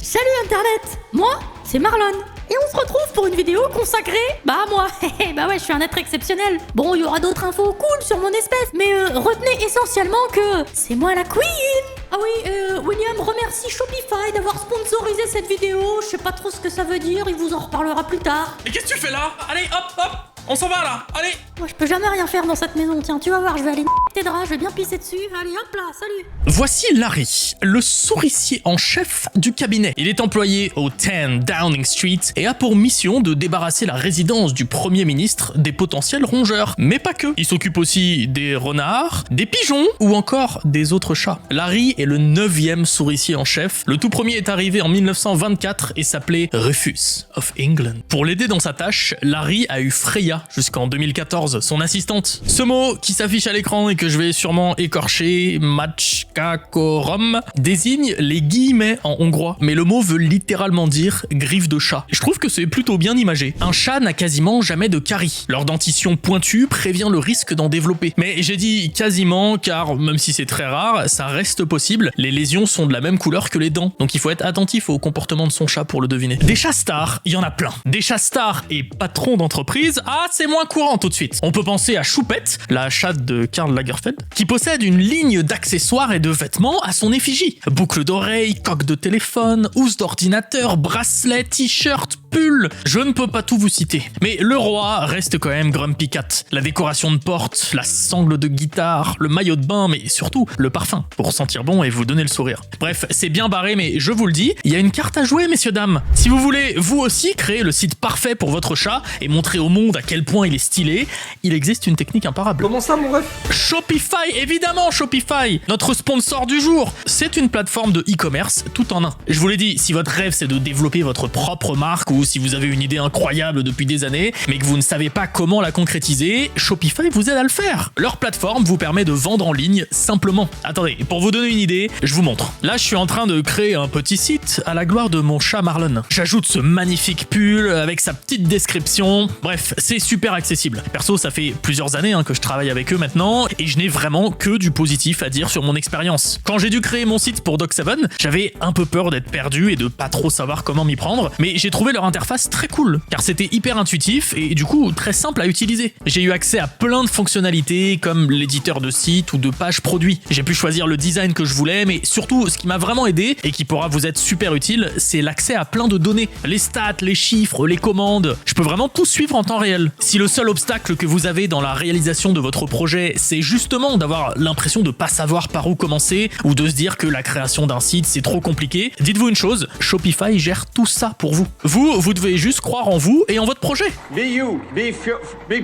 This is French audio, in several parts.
Salut Internet, moi c'est Marlon et on se retrouve pour une vidéo consacrée à moi. Bah ouais, je suis un être exceptionnel. Bon, il y aura d'autres infos cool sur mon espèce, mais retenez essentiellement que c'est moi la queen. Ah oui, William remercie Shopify d'avoir sponsorisé cette vidéo. Je sais pas trop ce que ça veut dire, il vous en reparlera plus tard. Et qu'est-ce que tu fais là? Allez, hop, on s'en va là, allez. Moi je peux jamais rien faire dans cette maison, tiens, tu vas voir, je vais aller tes draps, je vais bien pisser dessus. Allez hop là, salut. Voici Larry, le souricier en chef du cabinet. Il est employé au 10 Downing Street et a pour mission de débarrasser la résidence du Premier ministre des potentiels rongeurs. Mais pas que, il s'occupe aussi des renards, des pigeons ou encore des autres chats. Larry est le 9e souricier en chef. Le tout premier est arrivé en 1924 et s'appelait Rufus of England. Pour l'aider dans sa tâche, Larry a eu Freya jusqu'en 2014, son assistante. Ce mot qui s'affiche à l'écran et que je vais sûrement écorcher, matchkakorom, désigne les guillemets en hongrois, mais le mot veut littéralement dire griffe de chat. Je trouve que c'est plutôt bien imagé. Un chat n'a quasiment jamais de caries. Leur dentition pointue prévient le risque d'en développer. Mais j'ai dit quasiment car, même si c'est très rare, ça reste possible. Les lésions sont de la même couleur que les dents, donc il faut être attentif au comportement de son chat pour le deviner. Des chats stars, il y en a plein. Des chats stars et patrons d'entreprise, c'est moins courant tout de suite. On peut penser à Choupette, la chatte de Karl Lagerfeld, qui possède une ligne d'accessoires et de vêtements à son effigie. Boucles d'oreilles, coque de téléphone, housse d'ordinateur, bracelet, t-shirt, pull. Je ne peux pas tout vous citer. Mais le roi reste quand même Grumpy Cat. La décoration de porte, la sangle de guitare, le maillot de bain, mais surtout le parfum, pour sentir bon et vous donner le sourire. Bref, c'est bien barré, mais je vous le dis, il y a une carte à jouer, messieurs, dames. Si vous voulez, vous aussi, créer le site parfait pour votre chat et montrer au monde à quel point il est stylé, il existe une technique imparable. Comment ça, mon ref? Shopify, évidemment Shopify, notre sponsor du jour. C'est une plateforme de e-commerce tout en un. Je vous l'ai dit, si votre rêve c'est de développer votre propre marque ou si vous avez une idée incroyable depuis des années, mais que vous ne savez pas comment la concrétiser, Shopify vous aide à le faire. Leur plateforme vous permet de vendre en ligne simplement. Attendez, pour vous donner une idée, je vous montre. Là, je suis en train de créer un petit site à la gloire de mon chat Marlon. J'ajoute ce magnifique pull avec sa petite description. Bref, c'est super accessible. Perso, ça fait plusieurs années que je travaille avec eux maintenant et je n'ai vraiment que du positif à dire sur mon expérience. Quand j'ai dû créer mon site pour Dog7, j'avais un peu peur d'être perdu et de pas trop savoir comment m'y prendre, mais j'ai trouvé leur interface très cool car c'était hyper intuitif et du coup très simple à utiliser. J'ai eu accès à plein de fonctionnalités comme l'éditeur de site ou de pages produits. J'ai pu choisir le design que je voulais, mais surtout ce qui m'a vraiment aidé et qui pourra vous être super utile, c'est l'accès à plein de données. Les stats, les chiffres, les commandes. Je peux vraiment tout suivre en temps réel. Si le seul obstacle que vous avez dans la réalisation de votre projet, c'est justement d'avoir l'impression de pas savoir par où commencer ou de se dire que la création d'un site c'est trop compliqué, dites-vous une chose, Shopify gère tout ça pour vous. Vous devez juste croire en vous et en votre projet. Be you, be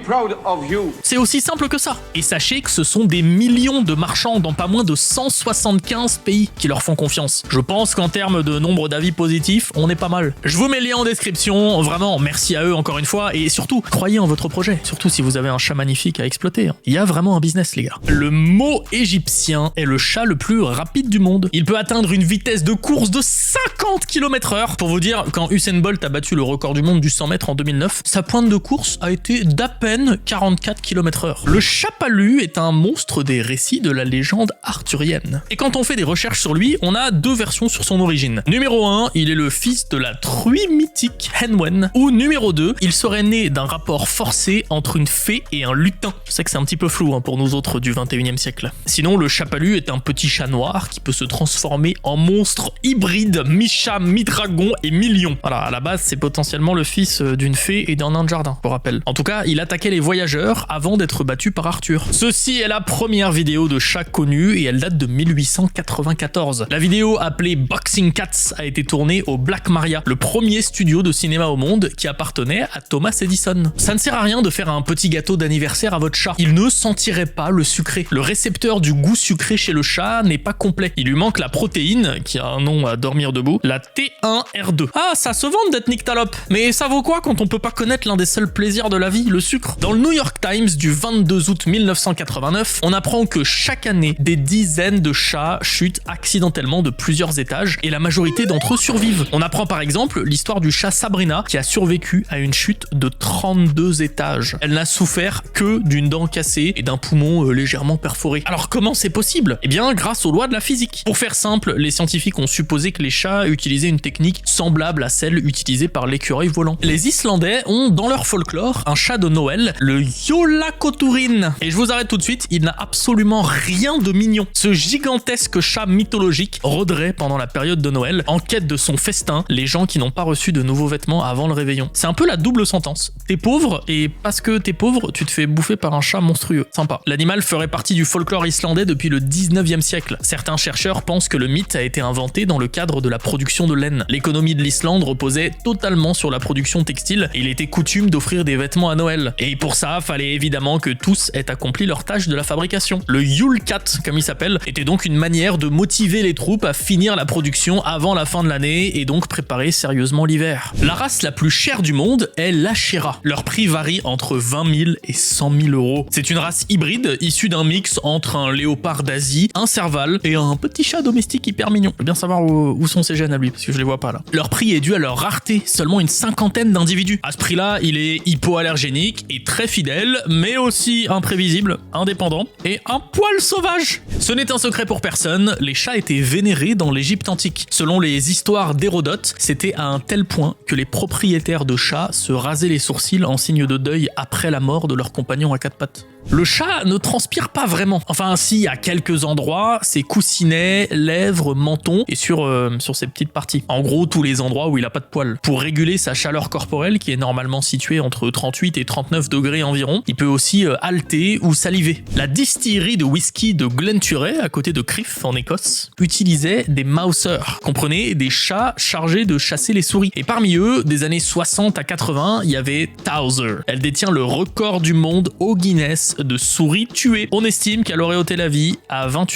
proud of you. C'est aussi simple que ça. Et sachez que ce sont des millions de marchands dans pas moins de 175 pays qui leur font confiance. Je pense qu'en termes de nombre d'avis positifs, on est pas mal. Je vous mets le lien en description, vraiment merci à eux encore une fois et surtout, croyez en votre projet, surtout si vous avez un chat magnifique à exploiter. Il y a vraiment un business les gars. Le mot égyptien est le chat le plus rapide du monde. Il peut atteindre une vitesse de course de 50 km/h. Pour vous dire, quand Usain Bolt a battu le record du monde du 100 mètres en 2009, sa pointe de course a été d'à peine 44 km/h. Le chapalu est un monstre des récits de la légende arthurienne. Et quand on fait des recherches sur lui, on a deux versions sur son origine. Numéro 1, il est le fils de la truie mythique Henwen. Ou numéro 2, il serait né d'un rapport forcé entre une fée et un lutin. Je sais que c'est un petit peu flou pour nous autres du 21e siècle. Sinon, le chapalu est un petit chat noir qui peut se transformer en monstre hybride, mi-chat, mi-dragon et mi-lion. Voilà, à la base, c'est potentiellement le fils d'une fée et d'un nain de jardin, pour rappel. En tout cas, il attaquait les voyageurs avant d'être battu par Arthur. Ceci est la première vidéo de chat connue et elle date de 1894. La vidéo appelée Boxing Cats a été tournée au Black Maria, le premier studio de cinéma au monde qui appartenait à Thomas Edison. Ça ne sert à rien de faire un petit gâteau d'anniversaire à votre chat. Il ne sentirait pas le sucré. Le récepteur du goût sucré chez le chat n'est pas complet. Il lui manque la protéine, qui a un nom à dormir debout, la T1R2. Ah, ça se vend d'être nyctalope. Mais ça vaut quoi quand on peut pas connaître l'un des seuls plaisirs de la vie, le sucre? Dans le New York Times du 22 août 1989, on apprend que chaque année, des dizaines de chats chutent accidentellement de plusieurs étages et la majorité d'entre eux survivent. On apprend par exemple l'histoire du chat Sabrina qui a survécu à une chute de 32 étages. Elle n'a souffert que d'une dent cassée et d'un poumon légèrement perforé. Alors comment c'est possible? Eh bien grâce aux lois de la physique. Pour faire simple, les scientifiques ont supposé que les chats utilisaient une technique semblable à celle utilisée par l'écureuil volant. Les Islandais ont dans leur folklore un chat de Noël, le Jólakötturinn. Et je vous arrête tout de suite, il n'a absolument rien de mignon. Ce gigantesque chat mythologique rôderait pendant la période de Noël en quête de son festin, les gens qui n'ont pas reçu de nouveaux vêtements avant le réveillon. C'est un peu la double sentence. T'es pauvre et parce que t'es pauvre, tu te fais bouffer par un chat monstrueux. Sympa. L'animal ferait partie du folklore islandais depuis le 19e siècle. Certains chercheurs pensent que le mythe a été inventé dans le cadre de la production de laine. L'économie de l'Islande reposait totalement sur la production textile et il était coutume d'offrir des vêtements à Noël. Et pour ça, fallait évidemment que tous aient accompli leur tâche de la fabrication. Le Yule-Cat, comme il s'appelle, était donc une manière de motiver les troupes à finir la production avant la fin de l'année et donc préparer sérieusement l'hiver. La race la plus chère du monde est l'Ashera. Leur prix varie entre 20 000 et 100 000 euros. C'est une race hybride issue d'un mix entre un léopard d'Asie, un serval et un petit chat domestique hyper mignon. Je veux bien savoir où sont ces gènes à lui parce que je les vois pas là. Leur prix est dû à leur rareté, seulement une cinquantaine d'individus. À ce prix-là, il est hypoallergénique et très fidèle, mais aussi imprévisible, indépendant et un poil sauvage. Ce n'est un secret pour personne, les chats étaient vénérés dans l'Égypte antique. Selon les histoires d'Hérodote, c'était à un tel point que les propriétaires de chats se rasaient les sourcils en signe de deuil après la mort de leur compagnon à quatre pattes. Le chat ne transpire pas vraiment. Enfin si, à quelques endroits, ses coussinets, lèvres, menton et sur ses petites parties. En gros, tous les endroits où il a pas de poils. Pour réguler sa chaleur corporelle, qui est normalement située entre 38 et 39 degrés environ, il peut aussi halter ou saliver. La distillerie de whisky de Glenturret, à côté de Criff, en Écosse, utilisait des mousers. Comprenez, des chats chargés de chasser les souris. Et parmi eux, des années 60 à 80, il y avait Towser. Elle détient le record du monde au Guinness de souris tuées. On estime qu'elle aurait ôté la vie à 28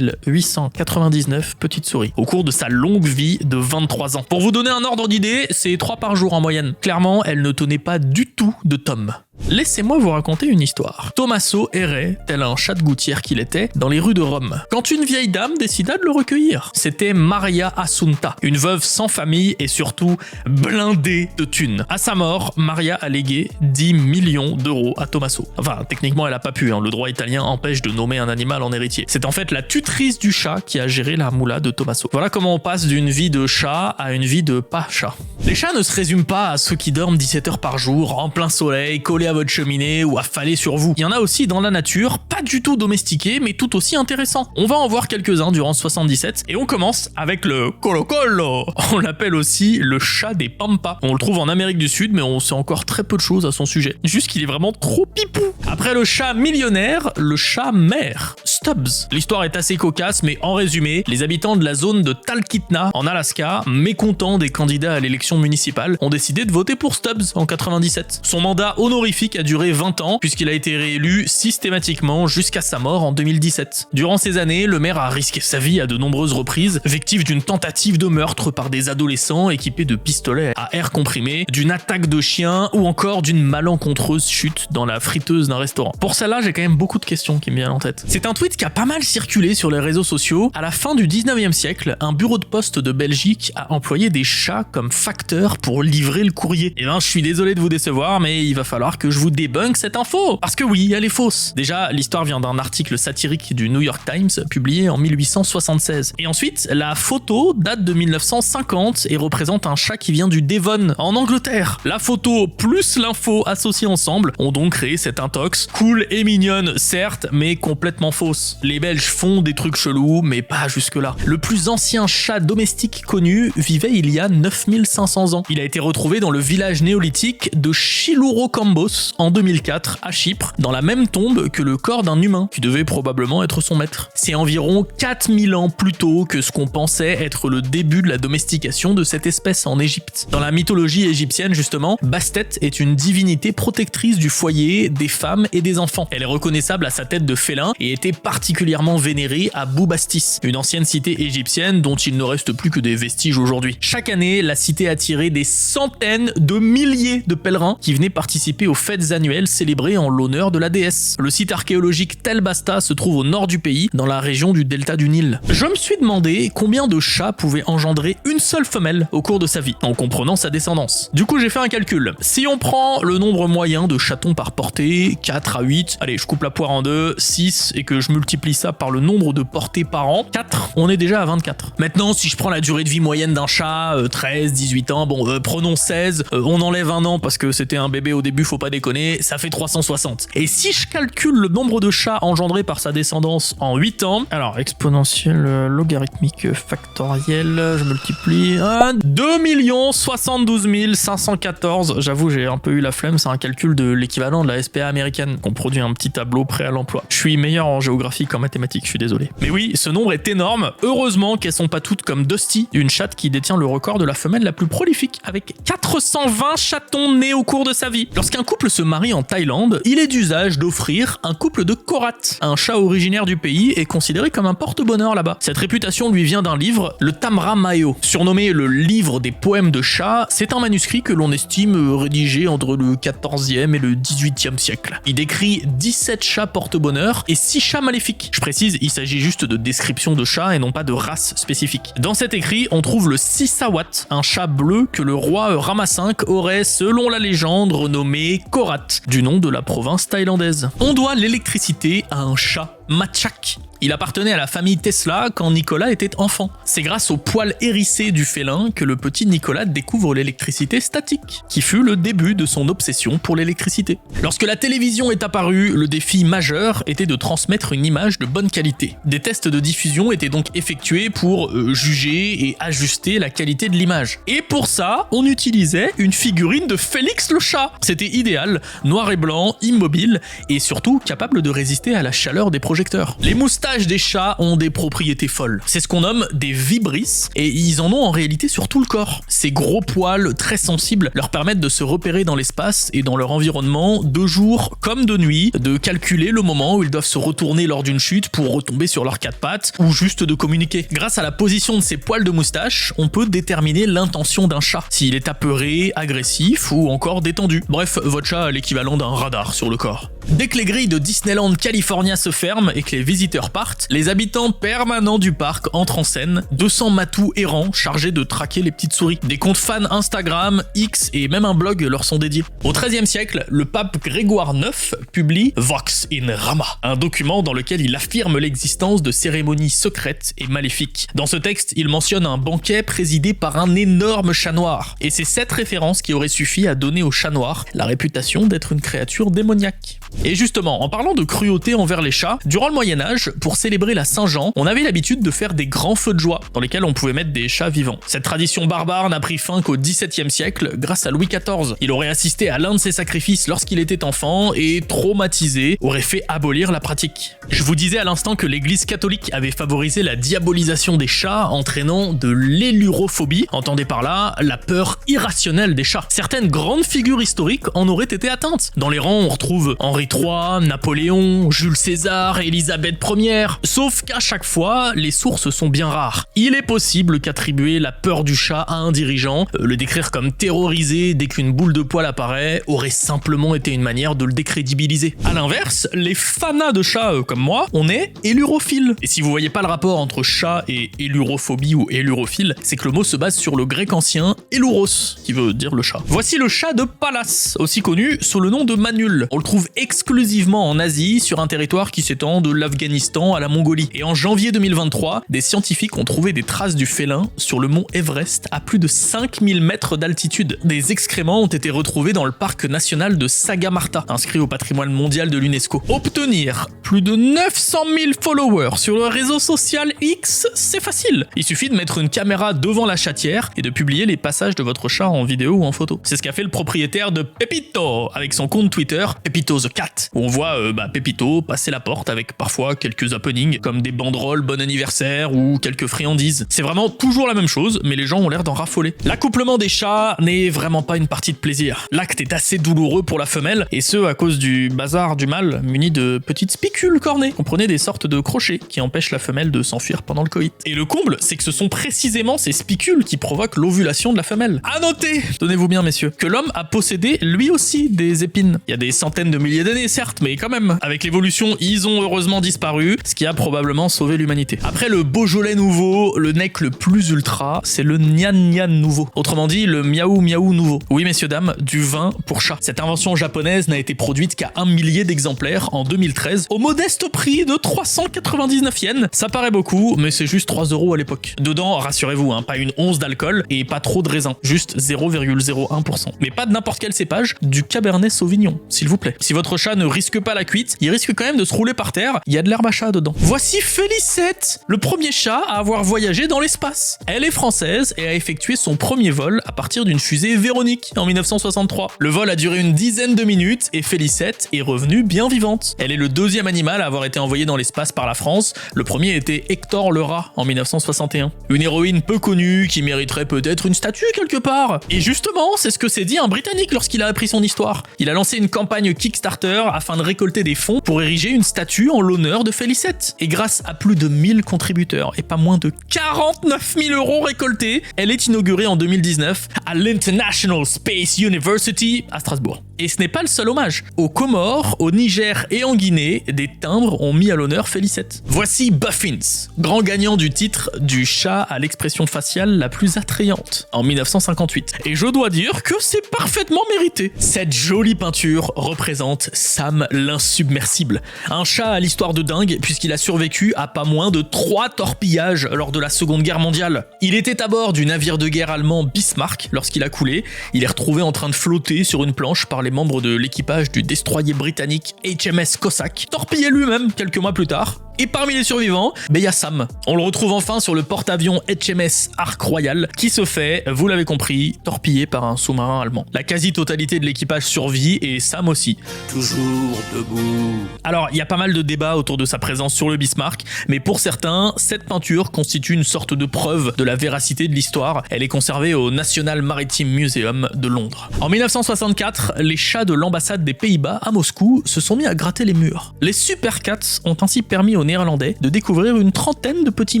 899 petites souris au cours de sa longue vie de 23 ans. Pour vous donner un ordre d'idée, c'est 3 par jour en moyenne. Clairement, elle ne tenait pas du tout de Tom. Laissez-moi vous raconter une histoire. Tommaso errait, tel un chat de gouttière qu'il était, dans les rues de Rome, quand une vieille dame décida de le recueillir. C'était Maria Assunta, une veuve sans famille et surtout blindée de thunes. À sa mort, Maria a légué 10 millions d'euros à Tommaso. Enfin, techniquement, elle a pas pu, le droit italien empêche de nommer un animal en héritier. C'est en fait la tutrice du chat qui a géré la moula de Tommaso. Voilà comment on passe d'une vie de chat à une vie de pas chat. Les chats ne se résument pas à ceux qui dorment 17 heures par jour, en plein soleil, collés à votre cheminée ou affalés sur vous. Il y en a aussi dans la nature, pas du tout domestiqués, mais tout aussi intéressants. On va en voir quelques-uns durant 77, et on commence avec le Colo Colo. On l'appelle aussi le chat des Pampas. On le trouve en Amérique du Sud, mais on sait encore très peu de choses à son sujet. Juste qu'il est vraiment trop pipou. Après le chat millionnaire, le chat maire, Stubbs. L'histoire est assez cocasse, mais en résumé, les habitants de la zone de Talkeetna, en Alaska, mécontents des candidats à l'élection municipale, ont décidé de voter pour Stubbs en 97. Son mandat honorifique a duré 20 ans, puisqu'il a été réélu systématiquement jusqu'à sa mort en 2017. Durant ces années, le maire a risqué sa vie à de nombreuses reprises, victime d'une tentative de meurtre par des adolescents équipés de pistolets à air comprimé, d'une attaque de chien ou encore d'une malencontreuse chute dans la friteuse d'un restaurant. Pour celle-là, j'ai quand même beaucoup de questions qui me viennent en tête. C'est un tweet qui a pas mal circulé sur les réseaux sociaux. À la fin du 19e siècle, un bureau de poste de Belgique a employé des chats comme facteurs pour livrer le courrier. Et ben, je suis désolé de vous décevoir, mais il va falloir que je vous débunk cette info. Parce que oui, elle est fausse. Déjà, l'histoire vient d'un article satirique du New York Times publié en 1876. Et ensuite, la photo date de 1950 et représente un chat qui vient du Devon, en Angleterre. La photo plus l'info associées ensemble ont donc créé cette intox, cool et mignonne, certes, mais complètement fausse. Les Belges font des trucs chelous, mais pas jusque-là. Le plus ancien chat domestique connu vivait il y a 9500 ans. Il a été retrouvé dans le village néolithique de Chilurocambos, Knossos en 2004 à Chypre, dans la même tombe que le corps d'un humain, qui devait probablement être son maître. C'est environ 4000 ans plus tôt que ce qu'on pensait être le début de la domestication de cette espèce en Égypte. Dans la mythologie égyptienne justement, Bastet est une divinité protectrice du foyer, des femmes et des enfants. Elle est reconnaissable à sa tête de félin et était particulièrement vénérée à Boubastis, une ancienne cité égyptienne dont il ne reste plus que des vestiges aujourd'hui. Chaque année, la cité attirait des centaines de milliers de pèlerins qui venaient participer aux fêtes annuelles célébrées en l'honneur de la déesse. Le site archéologique Tel Basta se trouve au nord du pays, dans la région du delta du Nil. Je me suis demandé combien de chats pouvaient engendrer une seule femelle au cours de sa vie, en comprenant sa descendance. Du coup, j'ai fait un calcul. Si on prend le nombre moyen de chatons par portée, 4 à 8, allez, je coupe la poire en deux, 6, et que je multiplie ça par le nombre de portées par an, 4, on est déjà à 24. Maintenant, si je prends la durée de vie moyenne d'un chat, 13, 18 ans, bon, prenons 16, on enlève un an parce que c'était un bébé au début, faut pas déconner, ça fait 360. Et si je calcule le nombre de chats engendrés par sa descendance en 8 ans, alors exponentielle, logarithmique, factorielle, je multiplie, 2 72 514, j'avoue j'ai un peu eu la flemme, c'est un calcul de l'équivalent de la SPA américaine, qu'on produit un petit tableau prêt à l'emploi. Je suis meilleur en géographie qu'en mathématiques, je suis désolé. Mais oui, ce nombre est énorme, heureusement qu'elles sont pas toutes comme Dusty, une chatte qui détient le record de la femelle la plus prolifique, avec 420 chatons nés au cours de sa vie. Lorsqu'un couple se marie en Thaïlande, il est d'usage d'offrir un couple de Korat. Un chat originaire du pays est considéré comme un porte-bonheur là-bas. Cette réputation lui vient d'un livre, le Tamra Mayo. Surnommé le livre des poèmes de chats, c'est un manuscrit que l'on estime rédigé entre le 14e et le 18e siècle. Il décrit 17 chats porte-bonheur et 6 chats maléfiques. Je précise, il s'agit juste de descriptions de chats et non pas de races spécifiques. Dans cet écrit, on trouve le Sisawat, un chat bleu que le roi Rama V aurait, selon la légende, renommé Korat, du nom de la province thaïlandaise. On doit l'électricité à un chat, Machak. Il appartenait à la famille Tesla quand Nicolas était enfant. C'est grâce au poil hérissé du félin que le petit Nicolas découvre l'électricité statique, qui fut le début de son obsession pour l'électricité. Lorsque la télévision est apparue, le défi majeur était de transmettre une image de bonne qualité. Des tests de diffusion étaient donc effectués pour juger et ajuster la qualité de l'image. Et pour ça, on utilisait une figurine de Félix le chat. C'était idéal, noir et blanc, immobile, et surtout capable de résister à la chaleur des projecteurs. Les moustaches des chats ont des propriétés folles. C'est ce qu'on nomme des vibrisses, et ils en ont en réalité sur tout le corps. Ces gros poils très sensibles leur permettent de se repérer dans l'espace et dans leur environnement, de jour comme de nuit, de calculer le moment où ils doivent se retourner lors d'une chute pour retomber sur leurs quatre pattes, ou juste de communiquer. Grâce à la position de ces poils de moustache, on peut déterminer l'intention d'un chat, s'il est apeuré, agressif ou encore détendu. Bref, votre chat a l'équivalent d'un radar sur le corps. Dès que les grilles de Disneyland California se ferment et que les visiteurs partent, les habitants permanents du parc entrent en scène, 200 matous errants chargés de traquer les petites souris. Des comptes fans Instagram, X et même un blog leur sont dédiés. Au XIIIe siècle, le pape Grégoire IX publie Vox in Rama, un document dans lequel il affirme l'existence de cérémonies secrètes et maléfiques. Dans ce texte, il mentionne un banquet présidé par un énorme chat noir. Et c'est cette référence qui aurait suffi à donner au chat noir la réputation d'être une créature démoniaque. Et justement, en parlant de cruauté envers les chats, durant le Moyen-Âge, pour célébrer la Saint-Jean, on avait l'habitude de faire des grands feux de joie, dans lesquels on pouvait mettre des chats vivants. Cette tradition barbare n'a pris fin qu'au XVIIe siècle, grâce à Louis XIV. Il aurait assisté à l'un de ces sacrifices lorsqu'il était enfant, et traumatisé, aurait fait abolir la pratique. Je vous disais à l'instant que l'église catholique avait favorisé la diabolisation des chats, entraînant de l'élurophobie, entendez par là la peur irrationnelle des chats. Certaines grandes figures historiques en auraient été atteintes. Dans les rangs, on retrouve Henri III, Napoléon, Jules César, Élisabeth Ier. Sauf qu'à chaque fois, les sources sont bien rares. Il est possible qu'attribuer la peur du chat à un dirigeant, le décrire comme terrorisé dès qu'une boule de poil apparaît, aurait simplement été une manière de le décrédibiliser. A l'inverse, les fanas de chats comme moi, on est élurophiles. Et si vous voyez pas le rapport entre chat et élurophobie ou élurophile, c'est que le mot se base sur le grec ancien éluros, qui veut dire le chat. Voici le chat de Pallas, aussi connu sous le nom de Manul. On le trouve exclusivement en Asie, sur un territoire qui s'étend allant de l'Afghanistan à la Mongolie. Et en janvier 2023, des scientifiques ont trouvé des traces du félin sur le mont Everest à plus de 5000 mètres d'altitude. Des excréments ont été retrouvés dans le parc national de Sagamarta, inscrit au patrimoine mondial de l'UNESCO. Obtenir plus de 900 000 followers sur le réseau social X, c'est facile. Il suffit de mettre une caméra devant la chatière et de publier les passages de votre chat en vidéo ou en photo. C'est ce qu'a fait le propriétaire de Pepito avec son compte Twitter Pepito the Cat, où on voit Pepito passer la porte avec parfois quelques happenings comme des banderoles bon anniversaire ou quelques friandises. C'est vraiment toujours la même chose, mais les gens ont l'air d'en raffoler. L'accouplement des chats n'est vraiment pas une partie de plaisir. L'acte est assez douloureux pour la femelle, et ce à cause du bazar du mâle muni de petites spicules cornées. Comprenez, des sortes de crochets qui empêchent la femelle de s'enfuir pendant le coït. Et le comble, c'est que ce sont précisément ces spicules qui provoquent l'ovulation de la femelle. À noter, tenez-vous bien messieurs, que l'homme a possédé lui aussi des épines. Il y a des centaines de milliers d'années certes, mais quand même. Avec l'évolution, ils ont heureusement disparu, ce qui a probablement sauvé l'humanité. Après le Beaujolais nouveau, le nec le plus ultra, c'est le Nyan Nyan nouveau. Autrement dit, le Miaou Miaou nouveau. Oui messieurs dames, du vin pour chat. Cette invention japonaise n'a été produite qu'à 1 millier d'exemplaires en 2013, au modeste prix de 399 yens. Ça paraît beaucoup, mais c'est juste 3 € à l'époque. Dedans, rassurez-vous, pas une once d'alcool et pas trop de raisin, juste 0,01%. Mais pas de n'importe quel cépage, du Cabernet Sauvignon, s'il vous plaît. Si votre chat ne risque pas la cuite, il risque quand même de se rouler par terre, il y a de l'herbe à chat dedans. Voici Félicette, le premier chat à avoir voyagé dans l'espace. Elle est française et a effectué son premier vol à partir d'une fusée Véronique en 1963. Le vol a duré une dizaine de minutes et Félicette est revenue bien vivante. Elle est le deuxième animal à avoir été envoyé dans l'espace par la France. Le premier était Hector le rat en 1961. Une héroïne peu connue qui mériterait peut-être une statue quelque part. Et justement, c'est ce que s'est dit un Britannique lorsqu'il a appris son histoire. Il a lancé une campagne Kickstarter afin de récolter des fonds pour ériger une statue en l'honneur de Félicette. Et grâce à plus de 1000 contributeurs et pas moins de 49 000 € récoltés, elle est inaugurée en 2019 à l'International Space University à Strasbourg. Et ce n'est pas le seul hommage. Aux Comores, au Niger et en Guinée, des timbres ont mis à l'honneur Félicette. Voici Buffins, grand gagnant du titre du chat à l'expression faciale la plus attrayante en 1958. Et je dois dire que c'est parfaitement mérité. Cette jolie peinture représente Sam l'insubmersible, un chat à l'histoire de dingue puisqu'il a survécu à pas moins de 3 torpillages lors de la Seconde Guerre mondiale. Il était à bord du navire de guerre allemand Bismarck lorsqu'il a coulé. Il est retrouvé en train de flotter sur une planche par les membres de l'équipage du destroyer britannique HMS Cossack, torpillé lui-même quelques mois plus tard. Et parmi les survivants, il y a Sam. On le retrouve enfin sur le porte-avions HMS Ark Royal qui se fait, vous l'avez compris, torpillé par un sous-marin allemand. La quasi-totalité de l'équipage survit et Sam aussi. Toujours debout. Alors, il y a pas mal de débats autour de sa présence sur le Bismarck, mais pour certains, cette peinture constitue une sorte de preuve de la véracité de l'histoire. Elle est conservée au National Maritime Museum de Londres. En 1964, les chats de l'ambassade des Pays-Bas à Moscou se sont mis à gratter les murs. Les Super Cats ont ainsi permis aux Néerlandais de découvrir une trentaine de petits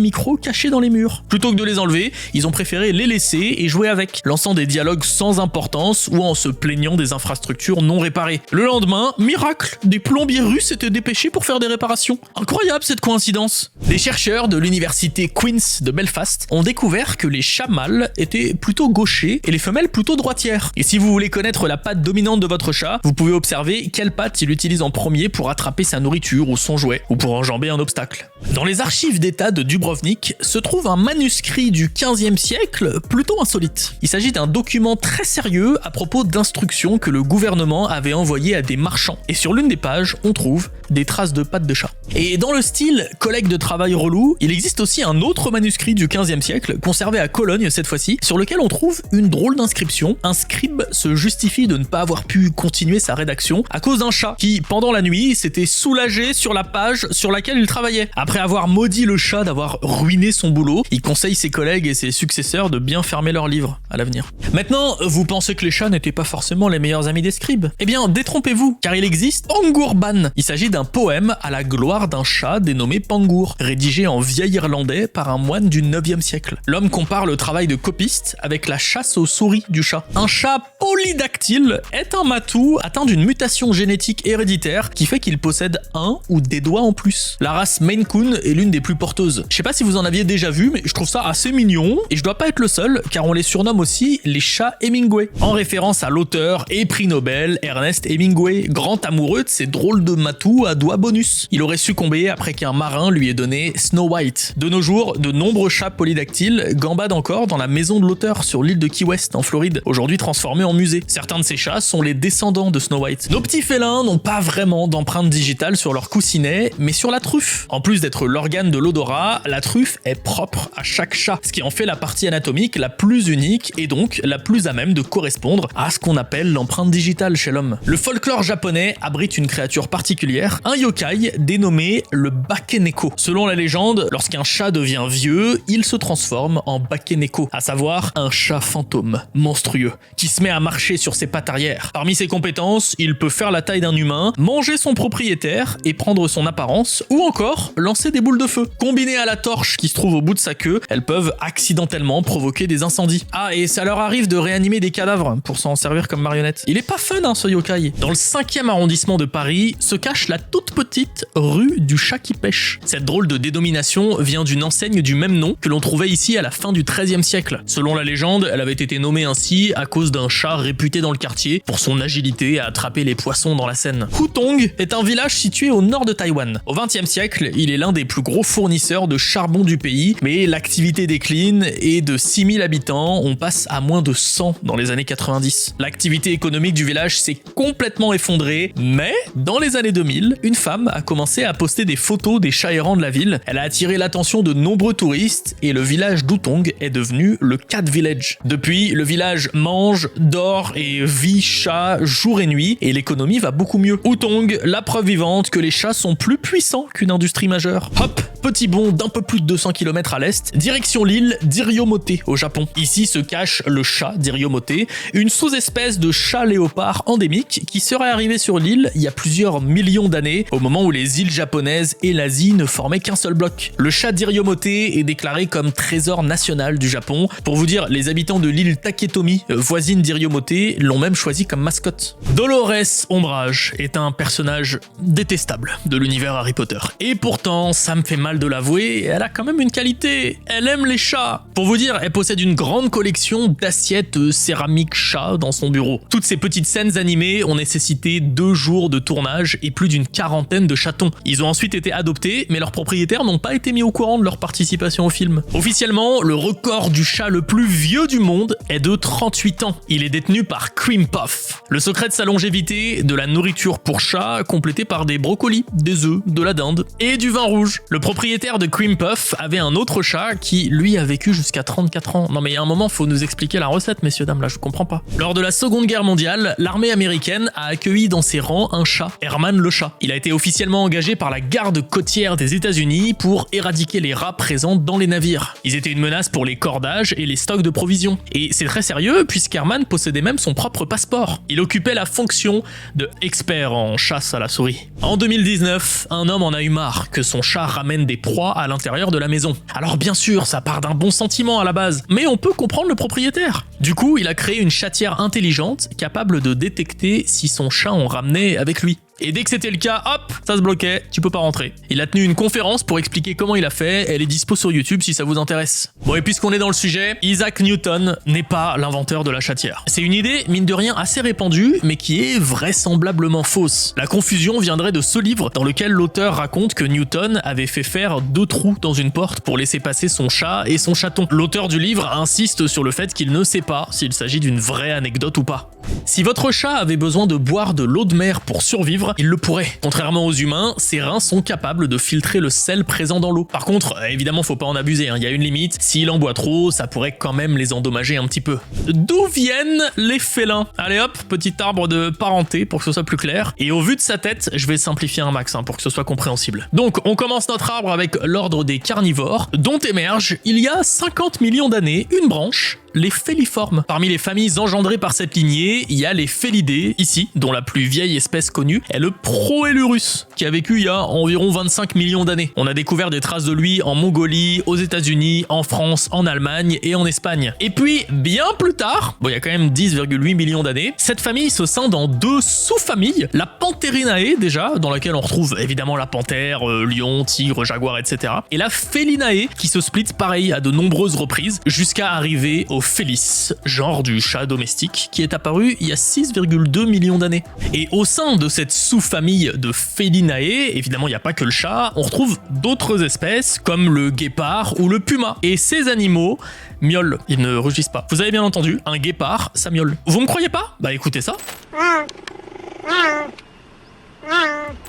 micros cachés dans les murs. Plutôt que de les enlever, ils ont préféré les laisser et jouer avec, lançant des dialogues sans importance ou en se plaignant des infrastructures non réparées. Le lendemain, miracle, des plombiers russes étaient dépêchés pour faire des réparations. Incroyable cette coïncidence. Des chercheurs de l'université Queen's de Belfast ont découvert que les chats mâles étaient plutôt gauchers et les femelles plutôt droitières. Et si vous voulez connaître la patte dominante de votre chat, vous pouvez observer quelle patte il utilise en premier pour attraper sa nourriture ou son jouet, ou pour enjamber un obstacle. Dans les archives d'État de Dubrovnik se trouve un manuscrit du 15e siècle plutôt insolite. Il s'agit d'un document très sérieux à propos d'instructions que le gouvernement avait envoyées à des marchands. Et sur l'une des pages, on trouve des traces de pattes de chat. Et dans le style collègue de travail relou, il existe aussi un autre manuscrit du 15e siècle, conservé à Cologne cette fois-ci, sur lequel on trouve une drôle d'inscription. Un scribe se justifie de ne pas avoir pu continuer sa rédaction à cause d'un chat qui, pendant la nuit, s'était soulagé sur la page sur laquelle il travaillait. Après avoir maudit le chat d'avoir ruiné son boulot, il conseille ses collègues et ses successeurs de bien fermer leurs livres à l'avenir. Maintenant, vous pensez que les chats n'étaient pas forcément les meilleurs amis des scribes ? Eh bien, détrompez-vous, car il existe Pangur Ban. Il s'agit d'un poème à la gloire d'un chat dénommé Pangur, rédigé en vieil irlandais par un moine du 9e siècle. L'homme compare le travail de copiste avec la chasse aux souris du chat. Un chat polydactyle est un matou atteint d'une mutation génétique héréditaire qui fait qu'il possède un ou des doigts en plus. La race Maine Coon est l'une des plus porteuses. Je sais pas si vous en aviez déjà vu, mais je trouve ça assez mignon, et je dois pas être le seul, car on les surnomme aussi les chats Hemingway, en référence à l'auteur et prix Nobel Ernest Hemingway, grand amoureux de ces drôles de matous à doigts bonus. Il aurait succombé après qu'un marin lui ait donné Snow White. De nos jours, de nombreux chats polydactyles gambadent encore dans la maison de l'auteur sur l'île de Key West en Floride, aujourd'hui transformée en musée. Certains de ces chats sont les descendants de Snow White. Nos petits félins n'ont pas vraiment d'empreinte digitale sur leur coussinet, mais sur la truffe. En plus d'être l'organe de l'odorat, la truffe est propre à chaque chat, ce qui en fait la partie anatomique la plus unique et donc la plus à même de correspondre à ce qu'on appelle l'empreinte digitale chez l'homme. Le folklore japonais abrite une créature particulière, un yokai dénommé le Bakeneko. Selon la légende, lorsqu'un chat devient vieux, il se transforme en Bakeneko, à savoir un chat fantôme monstrueux qui se met à marcher sur ses pattes arrière. Parmi ses compétences, il peut faire la taille d'un humain, manger son propriétaire et prendre son apparence, ou encore lancer des boules de feu. Combinées à la torche qui se trouve au bout de sa queue, elles peuvent accidentellement provoquer des incendies. Ah, et ça leur arrive de réanimer des cadavres pour s'en servir comme marionnette. Il est pas fun ce yokai. Dans le 5e arrondissement de Paris se cache la toute petite rue du chat qui pêche. Cette drôle de dénomination vient d'une enseigne du même nom que l'on trouvait ici à la fin du XIIIe siècle. Selon la légende, elle avait été nommée ainsi à cause d'un chat réputé dans le quartier pour son agilité à attraper les poissons dans la Seine. Hutong est un village situé au nord de Taïwan. Au XXe siècle, il est l'un des plus gros fournisseurs de charbon du pays, mais l'activité décline et de 6000 habitants, on passe à moins de 100 dans les années 90. L'activité économique du village s'est complètement effondrée, mais dans les années 2000, une femme a commencé à poster des photos des chats errants de la ville. Elle a attiré l'attention de nombreux touristes et le village d'Hutong est devenu le Cat Village. Depuis, le village mange, dort et vit chat jour et nuit et l'économie va beaucoup mieux. Hutong, la preuve vivante que les chats sont plus puissants qu'une industrie majeure. Hop, petit bond d'un peu plus de 200 km à l'est, direction l'île d'Iriomote au Japon. Ici se cache le chat d'Iriomote, une sous-espèce de chat léopard endémique qui serait arrivé sur l'île il y a plusieurs millions d'années, au moment où les îles japonaises et l'Asie ne formaient qu'un seul bloc. Le chat d'Iriomote est déclaré comme trésor national du Japon. Pour vous dire, les habitants de l'île Taketomi, voisine d'Iriomote, l'ont même choisi comme mascotte. Dolores Ombrage est un personnage détestable de l'univers Harry Potter. Et pourtant, ça me fait mal de l'avouer, elle a quand même une qualité. Elle aime les chats. Pour vous dire, elle possède une grande collection d'assiettes céramiques chats dans son bureau. Toutes ces petites scènes animées ont nécessité 2 jours de tournage et plus d'une quarantaine de chatons. Ils ont ensuite été adoptés, mais leurs propriétaires n'ont pas été mis au courant de leur participation au film. Officiellement, le record du chat le plus vieux du monde est de 38 ans. Il est détenu par Cream Puff. Le secret de sa longévité, de la nourriture pour chat complétée par des brocolis, des œufs, de la dinde et du vin rouge. Le propriétaire de Cream Puff avait un autre chat qui, lui, a vécu jusqu'à 34 ans. Non mais il y a un moment, faut nous expliquer la recette, messieurs, dames, là, je comprends pas. Lors de la Seconde Guerre mondiale, l'armée américaine a accueilli dans ses rangs un chat, Herman le chat. Il a été officiellement engagé par la garde côtière des États-Unis pour éradiquer les rats présents dans les navires. Ils étaient une menace pour les cordages et les stocks de provisions. Et c'est très sérieux puisqu'Herman possédait même son propre passeport. Il occupait la fonction de expert en chasse à la souris. En 2019, un homme en a eu marre que son chat ramène des proies à l'intérieur de la maison. Alors bien sûr, ça part d'un bon sentiment à la base, mais on peut comprendre le propriétaire. Du coup, il a créé une chatière intelligente capable de détecter si son chat en ramenait avec lui. Et dès que c'était le cas, hop, ça se bloquait, tu peux pas rentrer. Il a tenu une conférence pour expliquer comment il a fait, elle est dispo sur YouTube si ça vous intéresse. Bon, et puisqu'on est dans le sujet, Isaac Newton n'est pas l'inventeur de la chatière. C'est une idée, mine de rien, assez répandue, mais qui est vraisemblablement fausse. La confusion viendrait de ce livre dans lequel l'auteur raconte que Newton avait fait faire 2 trous dans une porte pour laisser passer son chat et son chaton. L'auteur du livre insiste sur le fait qu'il ne sait pas s'il s'agit d'une vraie anecdote ou pas. Si votre chat avait besoin de boire de l'eau de mer pour survivre, il le pourrait. Contrairement aux humains, ses reins sont capables de filtrer le sel présent dans l'eau. Par contre, évidemment, faut pas en abuser, il y a une limite. S'il en boit trop, ça pourrait quand même les endommager un petit peu. D'où viennent les félins? Allez hop, petit arbre de parenté pour que ce soit plus clair. Et au vu de sa tête, je vais simplifier un max pour que ce soit compréhensible. Donc, on commence notre arbre avec l'ordre des carnivores, dont émerge, il y a 50 millions d'années, une branche les féliformes. Parmi les familles engendrées par cette lignée, il y a les Félidés, ici, dont la plus vieille espèce connue est le Proelurus, qui a vécu il y a environ 25 millions d'années. On a découvert des traces de lui en Mongolie, aux États-Unis, en France, en Allemagne et en Espagne. Et puis, bien plus tard, il y a quand même 10,8 millions d'années, cette famille se scinde en deux sous-familles, la Pantherinae déjà, dans laquelle on retrouve évidemment la panthère, lion, tigre, jaguar, etc. Et la Felinae, qui se split pareil à de nombreuses reprises, jusqu'à arriver au Felis, genre du chat domestique, qui est apparu il y a 6,2 millions d'années. Et au sein de cette sous-famille de Felinae, évidemment il n'y a pas que le chat, on retrouve d'autres espèces comme le guépard ou le puma. Et ces animaux miaulent, ils ne rugissent pas. Vous avez bien entendu, un guépard, ça miaule. Vous me croyez pas ? Bah écoutez ça.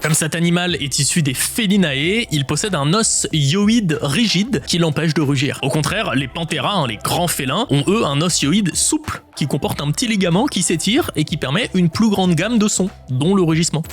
Comme cet animal est issu des Felinae, il possède un os hyoïde rigide qui l'empêche de rugir. Au contraire, les panthéras, les grands félins, ont eux un os hyoïde souple qui comporte un petit ligament qui s'étire et qui permet une plus grande gamme de sons, dont le rugissement.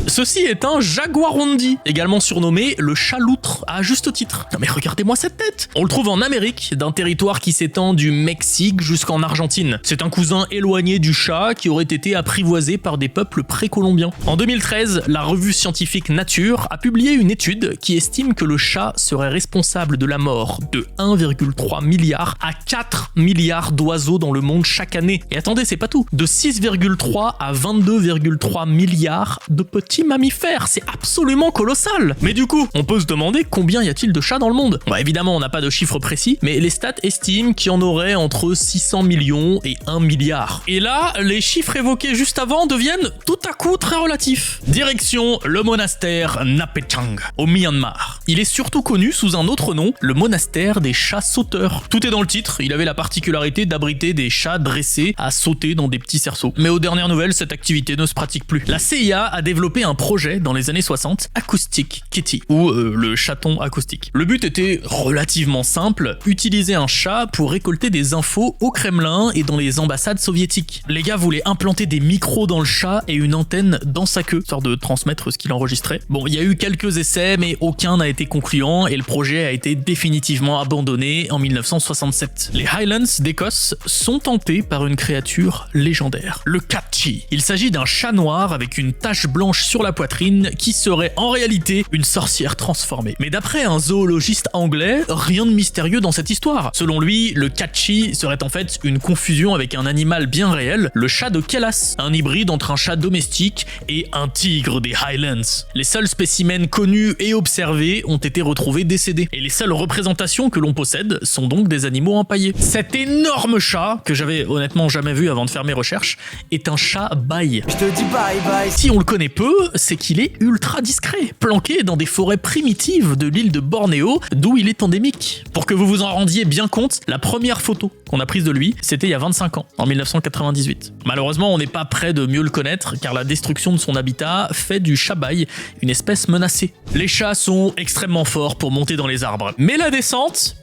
Ceci est un jaguarundi, également surnommé le chat loutre, à juste titre. Non mais regardez-moi cette tête. On le trouve en Amérique, d'un territoire qui s'étend du Mexique jusqu'en Argentine. C'est un cousin éloigné du chat qui aurait été apprivoisé par des peuples précolombiens. En 2013, la revue scientifique Nature a publié une étude qui estime que le chat serait responsable de la mort de 1,3 milliard à 4 milliards d'oiseaux dans le monde chaque année. Et attendez, c'est pas tout. De 6,3 à 22,3 milliards de petits mammifères, c'est absolument colossal. Mais du coup, on peut se demander combien y a-t-il de chats dans le monde. Évidemment, on n'a pas de chiffre précis, mais les stats estiment qu'il y en aurait entre 600 millions et 1 milliard. Et là, les chiffres évoqués juste avant deviennent tout à coup très relatifs. Direction le monastère Napechang, au Myanmar. Il est surtout connu sous un autre nom, le monastère des chats sauteurs. Tout est dans le titre, il avait la particularité d'abriter des chats dressés à sauter dans des petits cerceaux. Mais aux dernières nouvelles, cette activité ne se pratique plus. La CIA a développé un projet dans les années 60, Acoustic Kitty, ou le chaton acoustique. Le but était relativement simple, utiliser un chat pour récolter des infos au Kremlin et dans les ambassades soviétiques. Les gars voulaient implanter des micros dans le chat et une antenne dans sa queue, histoire de transmettre ce qu'il enregistrait. Bon, il y a eu quelques essais, mais aucun n'a été concluant et le projet a été définitivement abandonné en 1967. Les Highlands d'Écosse sont tentés par une créature légendaire, le Catchy. Il s'agit d'un chat noir avec une tache blanche sur la poitrine qui serait en réalité une sorcière transformée. Mais d'après un zoologiste anglais, rien de mystérieux dans cette histoire. Selon lui, le Catchy serait en fait une confusion avec un animal bien réel, le chat de Kellas, un hybride entre un chat domestique et un tigre des Highlands. Les seuls spécimens connus et observés ont été retrouvés décédés, et les seules représentations que l'on possède sont donc des animaux empaillés. Cet énorme chat, que j'avais honnêtement jamais vu avant de faire mes recherches, est un chat baï. Je te dis bye bye. Si on le connaît peu, c'est qu'il est ultra discret, planqué dans des forêts primitives de l'île de Bornéo, d'où il est endémique. Pour que vous vous en rendiez bien compte, la première photo qu'on a prise de lui, c'était il y a 25 ans, en 1998. Malheureusement, on n'est pas près de mieux le connaître, car la destruction de son habitat fait du chat baï une espèce menacée. Les chats sont extrêmement forts pour monter dans les arbres, mais la descente,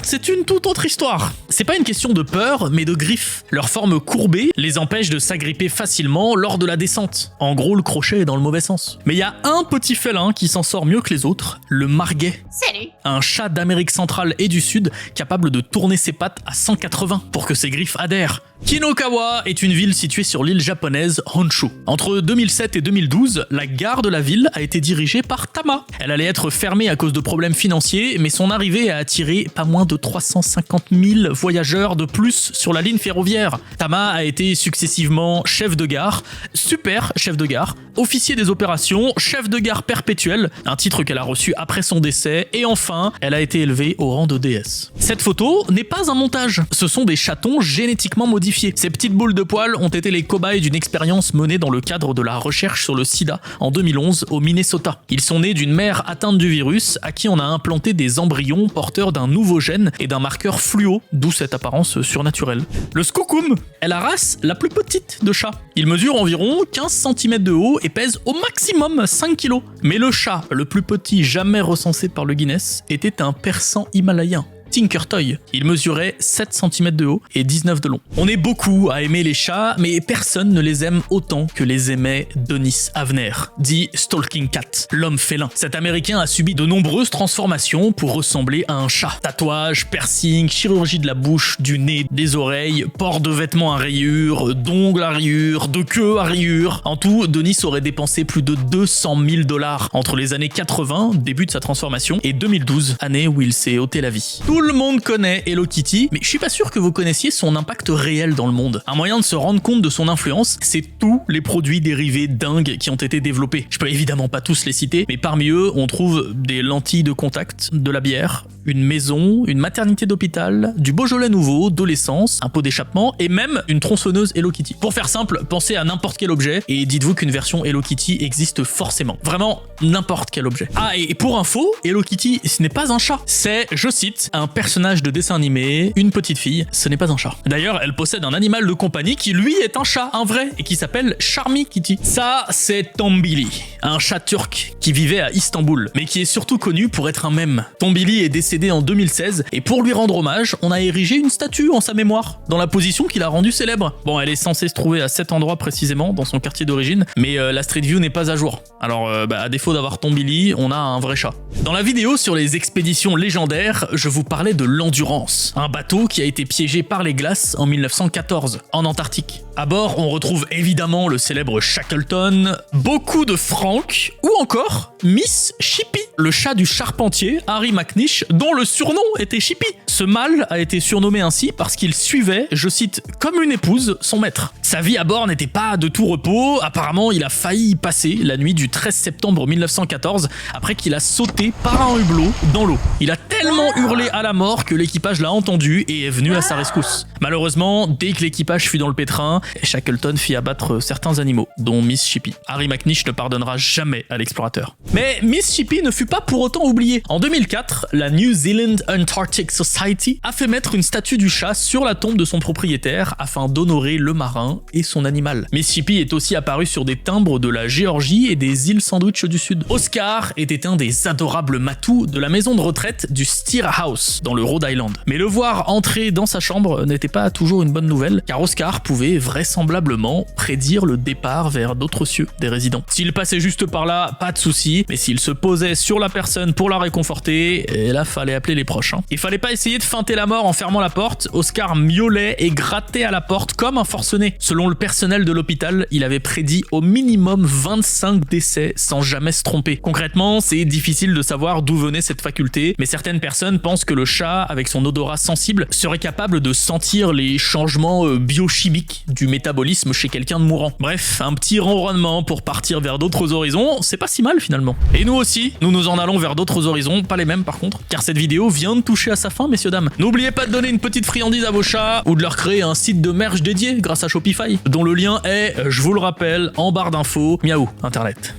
c'est une toute autre histoire. C'est pas une question de peur, mais de griffes. Leur forme courbée les empêche de s'agripper facilement lors de la descente. En gros, le crochet est dans le mauvais sens. Mais il y a un petit félin qui s'en sort mieux que les autres, le marguet. Salut. Un chat d'Amérique centrale et du Sud capable de tourner ses pattes à 180 pour que ses griffes adhèrent. Kinokawa est une ville située sur l'île japonaise Honshu. Entre 2007 et 2012, la gare de la ville a été dirigée par Tama. Elle allait être fermée à cause de problèmes financiers, mais son arrivée a attiré pas moins de 350 000 voyageurs de plus sur la ligne ferroviaire. Tama a été successivement chef de gare, super chef de gare, officier des opérations, chef de gare perpétuel, un titre qu'elle a reçu après son décès, et enfin, elle a été élevée au rang de déesse. Cette photo n'est pas un montage, ce sont des chatons génétiquement modifiés. Ces petites boules de poils ont été les cobayes d'une expérience menée dans le cadre de la recherche sur le sida en 2011 au Minnesota. Ils sont nés d'une mère atteinte du virus à qui on a implanté des embryons porteurs d'un nouveau gène et d'un marqueur fluo, d'où cette apparence surnaturelle. Le Skookum est la race la plus petite de chats. Il mesure environ 15 cm de haut et pèse au maximum 5 kg. Mais le chat le plus petit jamais recensé par le Guinness était un persan himalayen. Tinker Toy. Il mesurait 7 cm de haut et 19 de long. On est beaucoup à aimer les chats, mais personne ne les aime autant que les aimait Denis Avner, dit Stalking Cat, l'homme félin. Cet Américain a subi de nombreuses transformations pour ressembler à un chat. Tatouage, piercing, chirurgie de la bouche, du nez, des oreilles, port de vêtements à rayures, d'ongles à rayures, de queue à rayures. En tout, Denis aurait dépensé plus de 200 000 $ entre les années 80, début de sa transformation, et 2012, année où il s'est ôté la vie. Tout le monde connaît Hello Kitty, mais je suis pas sûr que vous connaissiez son impact réel dans le monde. Un moyen de se rendre compte de son influence, c'est tous les produits dérivés dingues qui ont été développés. Je peux évidemment pas tous les citer, mais parmi eux, on trouve des lentilles de contact, de la bière, une maison, une maternité d'hôpital, du Beaujolais nouveau, de l'essence, un pot d'échappement et même une tronçonneuse Hello Kitty. Pour faire simple, pensez à n'importe quel objet et dites-vous qu'une version Hello Kitty existe forcément. Vraiment, n'importe quel objet. Ah, et pour info, Hello Kitty, ce n'est pas un chat. C'est, je cite, un personnage de dessin animé, une petite fille, ce n'est pas un chat. D'ailleurs, elle possède un animal de compagnie qui lui est un chat, un vrai, et qui s'appelle Charmy Kitty. Ça, c'est Tombili, un chat turc qui vivait à Istanbul, mais qui est surtout connu pour être un mème. Tombili est décédé en 2016, et pour lui rendre hommage, on a érigé une statue en sa mémoire, dans la position qu'il a rendue célèbre. Bon, elle est censée se trouver à cet endroit précisément, dans son quartier d'origine, mais la Street View n'est pas à jour. Alors, à défaut d'avoir Tombili, on a un vrai chat. Dans la vidéo sur les expéditions légendaires, je vous parlais de l'Endurance, un bateau qui a été piégé par les glaces en 1914, en Antarctique. À bord, on retrouve évidemment le célèbre Shackleton, beaucoup de Frank, ou encore Miss Chippy, le chat du charpentier Harry McNish, dont le surnom était Chippy. Ce mâle a été surnommé ainsi parce qu'il suivait, je cite, comme une épouse, son maître. Sa vie à bord n'était pas de tout repos, apparemment il a failli y passer la nuit du 13 septembre 1914, après qu'il a sauté par un hublot dans l'eau. Il a tellement hurlé à la mort que l'équipage l'a entendu et est venu à sa rescousse. Malheureusement, dès que l'équipage fut dans le pétrin, Shackleton fit abattre certains animaux, dont Miss Chippy. Harry McNish ne pardonnera jamais à l'explorateur. Mais Miss Chippy ne fut pas pour autant oubliée. En 2004, la New Zealand Antarctic Society a fait mettre une statue du chat sur la tombe de son propriétaire afin d'honorer le marin et son animal. Miss Chippy est aussi apparue sur des timbres de la Géorgie et des îles Sandwich du Sud. Oscar était un des adorables matous de la maison de retraite du Steer House dans le Rhode Island. Mais le voir entrer dans sa chambre n'était pas toujours une bonne nouvelle, car Oscar pouvait vraisemblablement prédire le départ vers d'autres cieux des résidents. S'il passait juste par là, pas de souci, mais s'il se posait sur la personne pour la réconforter, et là fallait appeler les proches. Il fallait pas essayer de feinter la mort en fermant la porte, Oscar miaulait et grattait à la porte comme un forcené. Selon le personnel de l'hôpital, il avait prédit au minimum 25 décès sans jamais se tromper. Concrètement, c'est difficile de savoir d'où venait cette faculté, mais certaines personnes pensent que le chat, avec son odorat sensible, serait capable de sentir les changements biochimiques du métabolisme chez quelqu'un de mourant. Bref, un petit ronronnement pour partir vers d'autres horizons, c'est pas si mal finalement. Et nous aussi, nous en allons vers d'autres horizons, pas les mêmes par contre, car cette vidéo vient de toucher à sa fin, messieurs dames. N'oubliez pas de donner une petite friandise à vos chats, ou de leur créer un site de merch dédié grâce à Shopify, dont le lien est, je vous le rappelle, en barre d'infos, miaou, internet.